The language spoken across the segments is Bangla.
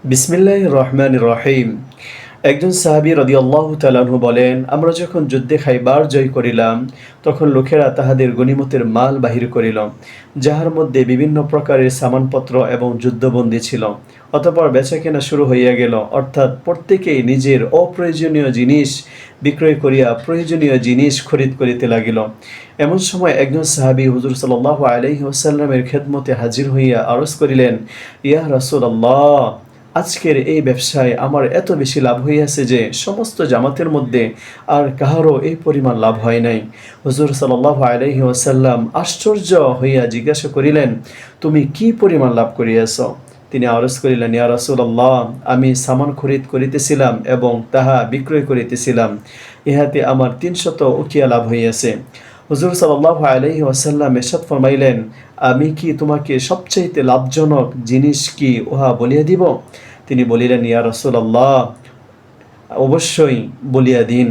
বিসমিল্লাহির রহমানির রহিম। একজন সাহাবী রাদিয়াল্লাহু তাআলা আনহু বলেন, আমরা যখন যুদ্ধে খাইবার জয় করিলাম, তখন লোকেরা তাহাদের গনিমতের মাল বাহির করিল, যাহার মধ্যে বিভিন্ন প্রকারের সামানপত্র এবং যুদ্ধবন্দী ছিল। অতঃপর বেচাকেনা শুরু হইয়া গেল, অর্থাৎ প্রত্যেকেই নিজের অপ্রয়োজনীয় জিনিস বিক্রয় করিয়া প্রয়োজনীয় জিনিস খরিদ করিতে লাগিল। এমন সময় একজন সাহাবী হুজুর সাল্লাল্লাহু আলাইহি ওয়াসাল্লামের খেদমতে হাজির হইয়া আরজ করিলেন, ইয়া রাসূলুল্লাহ, আজকের এই ব্যবসায় আমার এত বেশি লাভ হইয়াছে যে সমস্ত জামাতের মধ্যে আর কাহারও এই পরিমাণ লাভ হয় নাই। হুজুর সাল্লাল্লাহু আলাইহি ওয়াসাল্লাম আশ্চর্য হইয়া জিজ্ঞাসা করিলেন, তুমি কি পরিমাণ লাভ করিয়াছ? তিনি আরজ করিলেন, ইয়া রাসূলুল্লাহ, আমি সামান খরিদ করিতেছিলাম এবং তাহা বিক্রয় করিতেছিলাম, ইহাতে আমার ৩০০ উকিয়া লাভ হইয়াছে। হুজুর সাল্লাল্লাহু আলাইহি ওয়াসাল্লাম ইরশাদ ফরমাইলেন, আমি কি তোমাকে সবচাইতে লাভজনক জিনিস কি উহা বলিয়া দিব? তিনি বলিলেন, ইয়া রাসূলুল্লাহ, অবশ্যই বলিয়া দিন।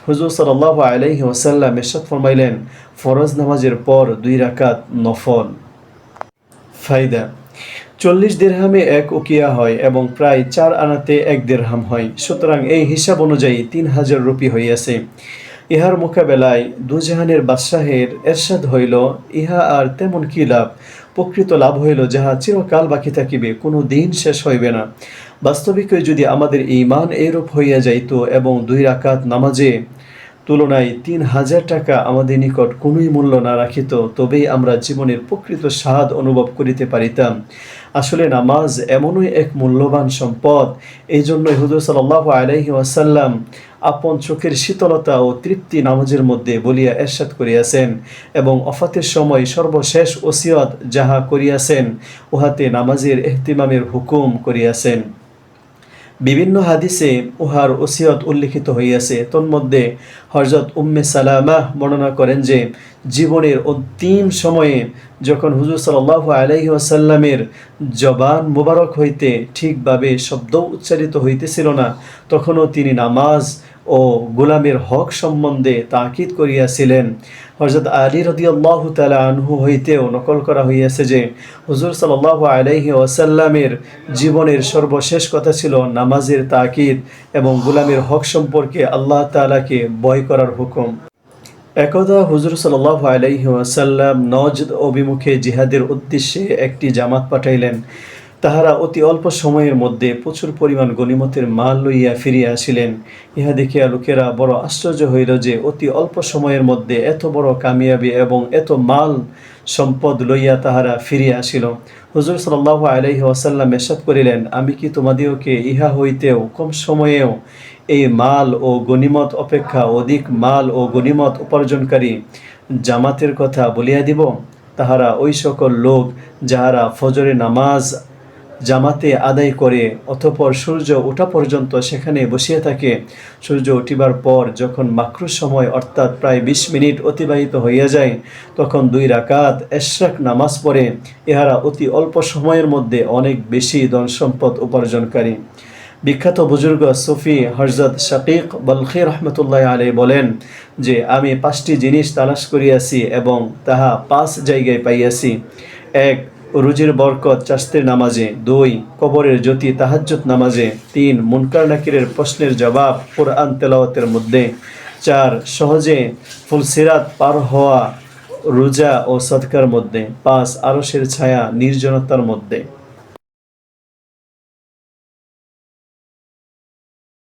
হুজুর সাল্লাল্লাহু আলাইহি ওয়াসাল্লাম ইরশাদ ফরমাইলেন, ফরজ নামাজের পর ২ রাকাত নফল। ফায়দা: ৪০ দিরহামে ১ উকিয়া হয় এবং প্রায় ৪ আনাতে ১ দিরহাম হয়। সুতরাং এই হিসাব অনুযায়ী ৩,০০০ রুপি হইয়াছে। ইহার মোকাবেলায় দুজাহানের বাদশাহের এরশাদ হইল, ইহা আর তেমন কি লাভ? প্রকৃত লাভ হইল যাহা চিরকাল বাকি থাকিবে, কোনো দিন শেষ হইবে না। বাস্তবিকই যদি আমাদের ঈমান এইরূপ হইয়া যাইত এবং ২ রাকাত নামাজে তুলনায় ৩,০০০ টাকা আমাদের নিকট কোনোই মূল্য না রাখিত, তবেই আমরা জীবনের প্রকৃত স্বাদ অনুভব করিতে পারিতাম। আসলে নামাজ এমনই এক মূল্যবান সম্পদ। এই জন্যই হুজুর সাল্লাল্লাহু আলাইহি ওয়াসাল্লাম আপন চোখের শীতলতা ও তৃপ্তি নামাজের মধ্যে বলিয়া এরশাদ করিয়াছেন এবং ওফাতের সময় সর্বশেষ ওসিয়ত যাহা করিয়াছেন, উহাতে নামাজের ইহতিমামের হুকুম করিয়াছেন। বিভিন্ন হাদিসে উহার ওসিয়ত উল্লিখিত হইয়াছে। তন্মধ্যে হযরত উম্মে সালামা বর্ণনা করেন যে, জীবনের অন্তিম সময়ে যখন হুজুর সাল্লাল্লাহু আলাইহি ওয়াসাল্লামের জবান মুবারক হইতে ঠিকভাবে শব্দ উচ্চারিত হইতেছিল না, তখনও তিনি নামাজ ও গোলামের হক সম্বন্ধে তাকিদ করিয়াছিলেন। হযরত আলী রাদিয়াল্লাহু তাআলা আনহু হইতেও নকল করা হইয়াছে যে, হুজুর সাল্লাল্লাহু আলাইহি ওয়াসাল্লামের জীবনের সর্বশেষ কথা ছিল নামাজের তাকিদ এবং গোলামের হক সম্পর্কে আল্লাহ তাআলাকে ভয় করার হুকুম। একদা হুজুর সাল্লাল্লাহু আলাইহি ওয়াসাল্লাম নজদ অভিমুখে জিহাদের উদ্দেশ্যে একটি জামাত পাঠাইলেন। তাহারা অতি অল্প সময়ের মধ্যে প্রচুর পরিমাণ গনিমতের মাল লইয়া ফিরিয়া আসিলেন। ইহা দেখিয়া লোকেরা বড় আশ্চর্য হইল যে অতি অল্প সময়ের মধ্যে এত বড় কামিয়াবি এবং এত মাল সম্পদ লইয়া তাহারা ফিরিয়া আসিল। হুজুর সাল্লাল্লাহু আলাইহি ওয়াসাল্লাম ইরশাদ করিলেন, আমি কি তোমাদিওকে ইহা হইতেও কম সময়েও এই মাল ও গনিমত অপেক্ষা অধিক মাল ও গনিমত উপার্জনকারী জামাতের কথা বলিয়া দিব? তাহারা ওই সকল লোক যাহারা ফজরের নামাজ জামাতে আদায় করে অতঃপর সূর্য ওঠা পর্যন্ত সেখানে বসিয়া থাকে। সূর্য উঠিবার পর যখন মাকরুহ সময় অর্থাৎ প্রায় ২০ মিনিট অতিবাহিত হইয়া যায়, তখন ২ রাকাত ইশরাক নামাজ পড়ে। ইহারা অতি অল্প সময়ের মধ্যে অনেক বেশি ধন সম্পদ উপার্জনকারী। বিখ্যাত বুজুর্গ সুফি হযরত শাকিক বলখি রহমতুল্লাহ আলাইহি বলেন যে, আমি ৫টি জিনিস তালাশ করিয়াছি এবং তাহা ৫ জায়গায় পাইয়াছি। ১. রুজির বরকত চাস্তের নামাজে। ২. কবরের জ্যোতি তাহাজ্জুদ নামাজে। ৩. মুনকার নাকিরের প্রশ্নের জবাব কুরআন তেলাওয়াতের মধ্যে। ৪. সহজে ফুলসিরাত পার হওয়া রোজা ও সদকার মধ্যে। ৫. আরশের ছায়া নির্জনতার মধ্যে।